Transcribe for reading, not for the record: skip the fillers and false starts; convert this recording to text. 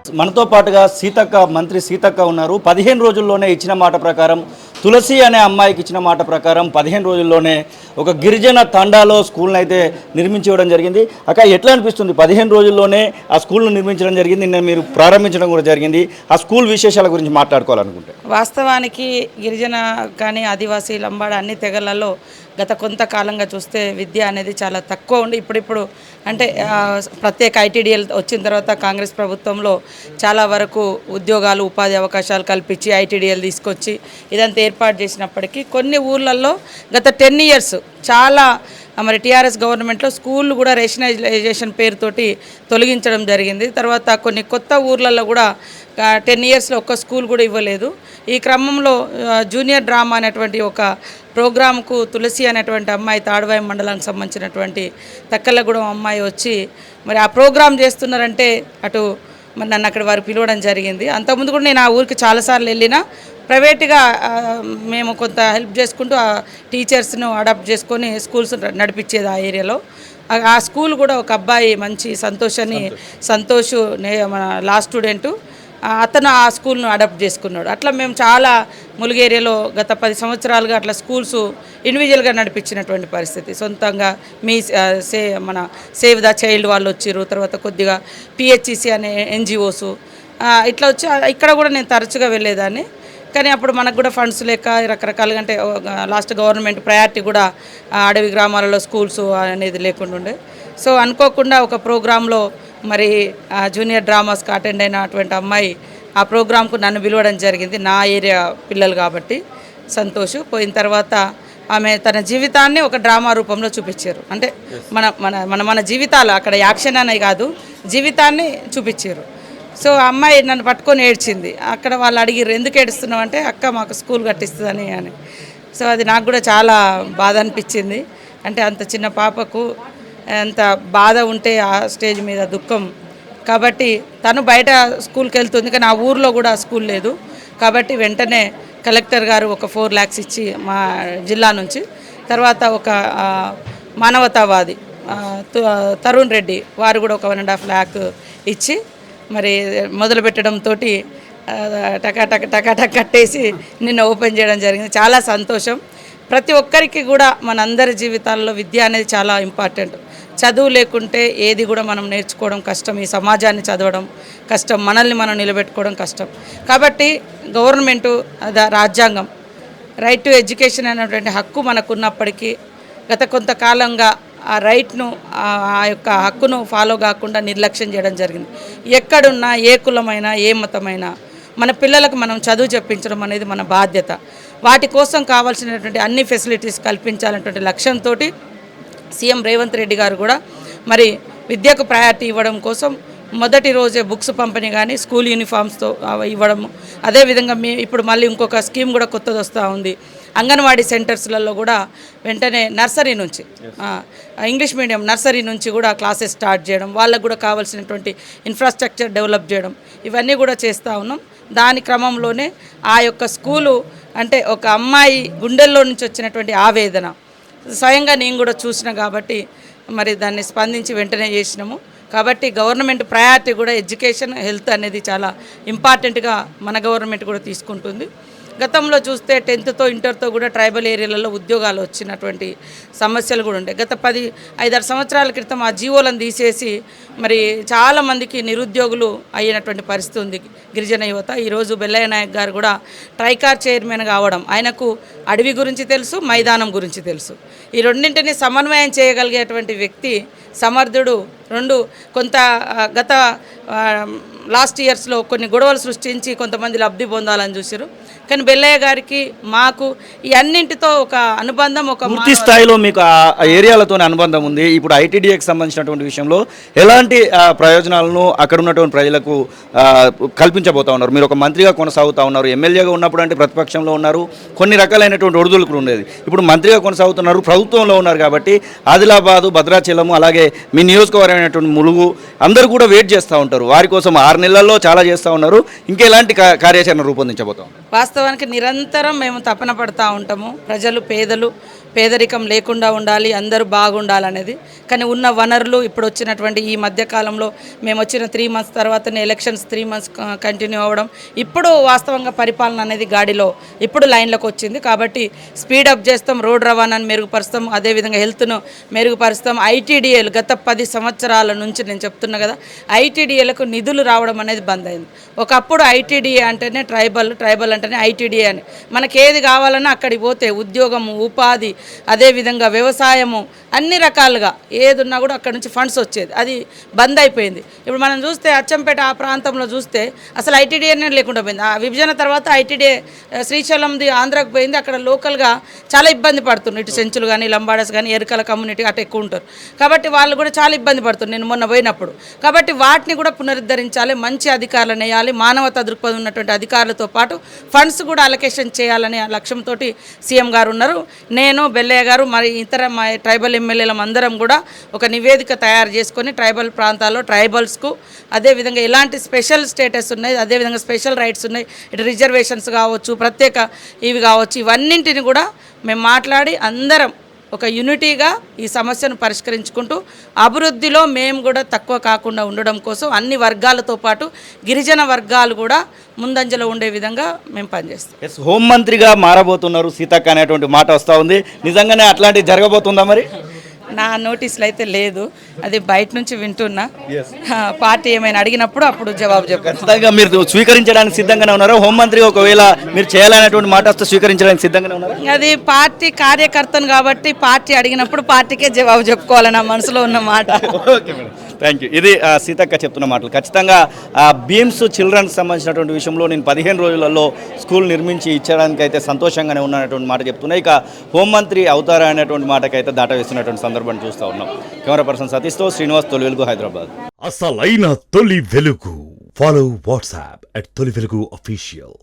మనతో పాటుగా సీతక్క, మంత్రి సీతక్క ఉన్నారు. 15 రోజుల్లోనే ఇచ్చిన మాట ప్రకారం తులసి అనే అమ్మాయికి ఇచ్చిన మాట ప్రకారం 15 రోజుల్లోనే ఒక గిరిజన తండాలో స్కూల్ని అయితే నిర్మించడం జరిగింది. అక్క ఎట్లా అనిపిస్తుంది? 15 రోజుల్లోనే ఆ స్కూల్ను నిర్మించడం జరిగింది, నిన్న మీరు ప్రారంభించడం కూడా జరిగింది. ఆ స్కూల్ విశేషాల గురించి మాట్లాడుకోవాలనుకుంటే, వాస్తవానికి గిరిజన కానీ ఆదివాసీ లంబాడ అన్ని తెగలలో గత కొంతకాలంగా చూస్తే విద్య అనేది చాలా తక్కువ ఉండి ఇప్పుడిప్పుడు అంటే ప్రత్యేక ఐటీడీఎల్ వచ్చిన తర్వాత కాంగ్రెస్ ప్రభుత్వంలో చాలా వరకు ఉద్యోగాలు ఉపాధి అవకాశాలు కల్పించి ఐటీడీఎల్ తీసుకొచ్చి ఇదంతా ఏర్పాటు చేసినప్పటికీ కొన్ని ఊర్లలో గత 10 ఇయర్స్ చాలా మరి టీఆర్ఎస్ గవర్నమెంట్లో స్కూళ్ళు కూడా రేషనలైజేషన్ పేరుతోటి తొలగించడం జరిగింది. తర్వాత కొన్ని కొత్త ఊర్లలో కూడా 10 ఇయర్స్లో ఒక్క స్కూల్ కూడా ఇవ్వలేదు. ఈ క్రమంలో జూనియర్ డ్రామా అనేటువంటి ఒక ప్రోగ్రాంకు తులసి అనేటువంటి అమ్మాయి తాడువాయి మండలానికి సంబంధించినటువంటి తక్కలగూడెం అమ్మాయి వచ్చి మరి ఆ ప్రోగ్రాం చేస్తున్నారంటే అటు మరి నన్ను అక్కడ వారు పిలవడం జరిగింది. అంతకుముందు కూడా నేను ఆ ఊరికి చాలాసార్లు వెళ్ళినా ప్రైవేట్గా మేము కొంత హెల్ప్ చేసుకుంటూ ఆ టీచర్స్ను అడాప్ట్ చేసుకొని స్కూల్స్ నడిపించేది ఆ ఏరియాలో. ఆ స్కూల్ కూడా ఒక అబ్బాయి మంచి సంతోష్ మన లాస్ట్ స్టూడెంటు అతను ఆ స్కూల్ను అడాప్ట్ చేసుకున్నాడు. అట్లా మేము చాలా ములుగు ఏరియాలో గత 10 సంవత్సరాలుగా అట్లా స్కూల్స్ ఇండివిజువల్గా నడిపించినటువంటి పరిస్థితి. సొంతంగా మన సేవ్ ద చైల్డ్ వాళ్ళు వచ్చారు, తర్వాత కొద్దిగా పిహెచ్సి అనే ఎన్జిఓస్ ఇట్లా వచ్చి ఇక్కడ కూడా నేను తరచుగా వెళ్ళేదాన్ని. కానీ అప్పుడు మనకు కూడా ఫండ్స్ లేక రకరకాలుగా అంటే లాస్ట్ గవర్నమెంట్ ప్రయారిటీ కూడా అడవి గ్రామాలలో స్కూల్స్ అనేది లేకుండా ఉండే. సో అనుకోకుండా ఒక ప్రోగ్రాంలో మరి జూనియర్ డ్రామాస్కి అటెండ్ అయినటువంటి అమ్మాయి ఆ ప్రోగ్రాంకు నన్ను పిలవడం జరిగింది. నా ఏరియా పిల్లలు కాబట్టి సంతోష్ పోయిన తర్వాత ఆమె తన జీవితాన్ని ఒక డ్రామా రూపంలో చూపించారు. అంటే మన మన మన మన జీవితాలు అక్కడ యాక్షన్ అనే కాదు, జీవితాన్ని చూపించారు. సో అమ్మాయి నన్ను పట్టుకొని ఏడ్చింది. అక్కడ వాళ్ళు అడిగిర్రు, ఎందుకు ఏడుస్తున్నావు అంటే అక్క మాకు స్కూల్ కట్టిస్తుందని అని. సో అది నాకు కూడా చాలా బాధ అనిపించింది. అంటే అంత చిన్న పాపకు అంత బాధ ఉంటే ఆ స్టేజ్ మీద దుఃఖం కాబట్టి తను బయట స్కూల్కి వెళ్తుంది, కానీ ఆ ఊర్లో కూడా స్కూల్ లేదు. కాబట్టి వెంటనే కలెక్టర్ గారు ఒక 4 lakhs ఇచ్చి మా జిల్లా నుంచి, తర్వాత ఒక మానవతావాది తరుణ్ రెడ్డి వారు కూడా ఒక 1.5 lakh ఇచ్చి మరి మొదలు పెట్టడంతో టకా కట్టేసి నిన్న ఓపెన్ చేయడం జరిగింది. చాలా సంతోషం. ప్రతి ఒక్కరికి కూడా మనందరి జీవితాల్లో విద్య అనేది చాలా ఇంపార్టెంట్. చదువు లేకుంటే ఏది కూడా మనం నేర్చుకోవడం కష్టం, ఈ సమాజాన్ని చదవడం కష్టం, మనల్ని మనం నిలబెట్టుకోవడం కష్టం. కాబట్టి గవర్నమెంటు రాజ్యాంగం రైట్ టు ఎడ్యుకేషన్ అనేటువంటి హక్కు మనకున్నప్పటికీ గత కొంతకాలంగా ఆ రైట్ను ఆ యొక్క హక్కును ఫాలో కాకుండా నిర్లక్ష్యం చేయడం జరిగింది. ఎక్కడున్నా ఏ కులమైనా ఏ మతమైనా మన పిల్లలకు మనం చదువు చెప్పించడం అనేది మన బాధ్యత. వాటి కోసం కావాల్సినటువంటి అన్ని ఫెసిలిటీస్ కల్పించాలనేటువంటి లక్ష్యంతో సీఎం రేవంత్ రెడ్డి గారు కూడా మరి విద్యకు ప్రయారిటీ ఇవ్వడం కోసం మొదటి రోజే బుక్స్ పంపిణీ కానీ స్కూల్ యూనిఫామ్స్తో ఇవ్వడము. అదేవిధంగా ఇప్పుడు మళ్ళీ ఇంకొక స్కీమ్ కూడా కొత్తది వస్తూ ఉంది. అంగన్వాడీ సెంటర్స్లలో కూడా వెంటనే నర్సరీ నుంచి ఇంగ్లీష్ మీడియం నర్సరీ నుంచి కూడా క్లాసెస్ స్టార్ట్ చేయడం, వాళ్ళకు కూడా కావాల్సినటువంటి ఇన్ఫ్రాస్ట్రక్చర్ డెవలప్ చేయడం, ఇవన్నీ కూడా చేస్తూ ఉన్నాం. దాని క్రమంలోనే ఆ యొక్క స్కూలు అంటే ఒక అమ్మాయి గుండెల్లో నుంచి వచ్చినటువంటి ఆవేదన స్వయంగా నేను కూడా చూసిన కాబట్టి మరి దాన్ని స్పందించి వెంటనే చేసినాము. కాబట్టి గవర్నమెంట్ ప్రయారిటీ కూడా ఎడ్యుకేషన్ హెల్త్ అనేది చాలా ఇంపార్టెంట్గా మన గవర్నమెంట్ కూడా తీసుకుంటుంది. గతంలో చూస్తే 10th ఇంటర్తో కూడా ట్రైబల్ ఏరియాలలో ఉద్యోగాలు వచ్చినటువంటి సమస్యలు కూడా ఉంటాయి. గత 5-6 సంవత్సరాల క్రితం ఆ జీవోలను తీసేసి మరి చాలామందికి నిరుద్యోగులు అయినటువంటి పరిస్థితి ఉంది గిరిజన యువత. ఈరోజు బెల్లయ్య నాయక్ గారు కూడా ట్రైకార్ చైర్మన్ కావడం, ఆయనకు అడవి గురించి తెలుసు, మైదానం గురించి తెలుసు. ఈ రెండింటిని సమన్వయం చేయగలిగేటువంటి వ్యక్తి, సమర్థుడు. కొంత గత లాస్ట్ ఇయర్స్లో కొన్ని గొడవలు సృష్టించి కొంతమంది లబ్ధి పొందాలని చూసారు. కానీ బెల్లయ్య గారికి మాకు ఈ అన్నింటితో ఒక అనుబంధం, ఒక పూర్తి స్థాయిలో మీకు ఆ ఏరియాలతో అనుబంధం ఉంది. ఇప్పుడు ఐటీడీఏకి సంబంధించినటువంటి విషయంలో ఎలాంటి ప్రయోజనాలను అక్కడ ఉన్నటువంటి ప్రజలకు కల్పించబోతా ఉన్నారు? మీరు ఒక మంత్రిగా కొనసాగుతూ ఉన్నారు, ఎమ్మెల్యేగా ఉన్నప్పుడు అంటే ప్రతిపక్షంలో ఉన్నారు, కొన్ని రకాలైనటువంటి ఒడిదుడుకులు ఉండేది. ఇప్పుడు మంత్రిగా కొనసాగుతున్నారు, ప్రభుత్వంలో ఉన్నారు. కాబట్టి ఆదిలాబాదు, భద్రాచలము, అలాగే మీ నియోజకవర్గమైనటువంటి ములుగు అందరూ కూడా వెయిట్ చేస్తూ ఉంటారు. వారి కోసం 6 నెలల్లో చాలా చేస్తూ ఉన్నారు. ఇంకెలాంటి కార్యాచరణ రూపొందించబోతాం? వాస్తవానికి నిరంతరం మేము తపన పడుతూ ఉంటాము. ప్రజలు, పేదలు పేదరికం లేకుండా ఉండాలి, అందరూ బాగుండాలనేది. కానీ ఉన్న వనరులు ఇప్పుడు వచ్చినటువంటి ఈ మధ్యకాలంలో మేము వచ్చిన 3 months తర్వాతనే ఎలక్షన్స్ 3 months కంటిన్యూ అవ్వడం, ఇప్పుడు వాస్తవంగా పరిపాలన అనేది గాడిలో ఇప్పుడు లైన్లోకి వచ్చింది. కాబట్టి స్పీడప్ చేస్తాం, రోడ్ రవాణాను మెరుగుపరుస్తాం, అదేవిధంగా హెల్త్ను మెరుగుపరుస్తాం. ఐటీడీఏలు గత 10 సంవత్సరాల నుంచి నేను చెప్తున్నా కదా, ఐటీడీఏలకు నిధులు రావడం అనేది బంద్ అయింది. ఒకప్పుడు ఐటీడీఏ అంటేనే ట్రైబల్ అంటేనే ఐటీడీఏ అని, మనకి ఏది కావాలన్నా అక్కడికి పోతే ఉద్యోగము, ఉపాధి, అదేవిధంగా వ్యవసాయము, అన్ని రకాలుగా ఏది ఉన్నా కూడా అక్కడ నుంచి ఫండ్స్ వచ్చేది. అది బంద్ అయిపోయింది. ఇప్పుడు మనం చూస్తే అచ్చంపేట ఆ ప్రాంతంలో చూస్తే అసలు ఐటీడీఏనే లేకుండా పోయింది. ఆ విభజన తర్వాత ఐటీడీఏ శ్రీశైలంది ఆంధ్రాకు పోయింది. అక్కడ లోకల్గా చాలా ఇబ్బంది పడుతున్నారు. ఇటు సెంచులు కానీ, లంబాడస్ కానీ, ఎరుకల కమ్యూనిటీ అటు ఎక్కువ ఉంటారు. కాబట్టి వాళ్ళు కూడా చాలా ఇబ్బంది పడుతున్నారు నేను మొన్న పోయినప్పుడు. కాబట్టి వాటిని కూడా పునరుద్ధరించాలి, మంచి అధికారులను వేయాలి, మానవతా దృక్పథం ఉన్నటువంటి అధికారులతో పాటు ఫండ్స్ కూడా అలొకేషన్ చేయాలనే లక్ష్యంతో సీఎం గారు ఉన్నారు. నేను, బెల్లయ్య గారు, మరి ఇతర మా ట్రైబల్ ఎమ్మెల్యేలం అందరం కూడా ఒక నివేదిక తయారు చేసుకొని ట్రైబల్ ప్రాంతాల్లో ట్రైబల్స్కు అదేవిధంగా ఎలాంటి స్పెషల్ స్టేటస్ ఉన్నాయి, అదేవిధంగా స్పెషల్ రైట్స్ ఉన్నాయి, ఇటు రిజర్వేషన్స్ కావచ్చు, ప్రత్యేక ఇవి కావచ్చు, ఇవన్నింటిని కూడా మేము మాట్లాడి అందరం ఒక యూనిటీగా ఈ సమస్యను పరిష్కరించుకుంటూ అభివృద్ధిలో మేము కూడా తక్కువ కాకుండా ఉండడం కోసం అన్ని వర్గాలతో పాటు గిరిజన వర్గాలు కూడా ముందంజలో ఉండే విధంగా మేము పనిచేస్తాం. ఎస్, హోంమంత్రిగా మారబోతున్నారు సీతక్క అనేటువంటి మాట వస్తూ ఉంది. నిజంగానే అట్లాంటివి జరగబోతుందా మరి? నా నోటీసులు అయితే లేదు, అది బయట నుంచి వింటున్నా. పార్టీ ఏమైనా అడిగినప్పుడు అప్పుడు జవాబు చెప్పారు. ఖచ్చితంగా మీరు స్వీకరించడానికి సిద్ధంగానే ఉన్నారా? హోంమంత్రిగా ఒకవేళ మీరు చేయాలనేటువంటి మాట వస్తే స్వీకరించడానికి సిద్ధంగానే ఉన్నారా? అది పార్టీ కార్యకర్తను కాబట్టి పార్టీ అడిగినప్పుడు పార్టీకే జవాబు చెప్పుకోవాలి, నా మనసులో ఉన్న మాట. Okay madam, thank you. ఇది సీతక్క చెప్తున్న మాటలు. ఖచ్చితంగా బీమ్స్ చిల్డ్రన్స్ సంబంధించినటువంటి విషయంలో నేను 15 రోజులలో స్కూల్ నిర్మించి ఇచ్చడానికి అయితే సంతోషంగానే ఉన్నటువంటి మాట చెప్తున్నా. ఇక హోంమంత్రి అవుతారా అనేటువంటి మాటకైతే దాట వేస్తున్నటువంటి సందర్భాన్ని చూస్తూ ఉన్నాం. కెమెరా పర్సన్ సతీష్తో శ్రీనివాస్, తొలి వెలుగు, హైదరాబాద్. అసలైన తొలి వెలుగు. ఫాలో వాట్సాప్ @తొలి వెలుగు అఫీషియల్.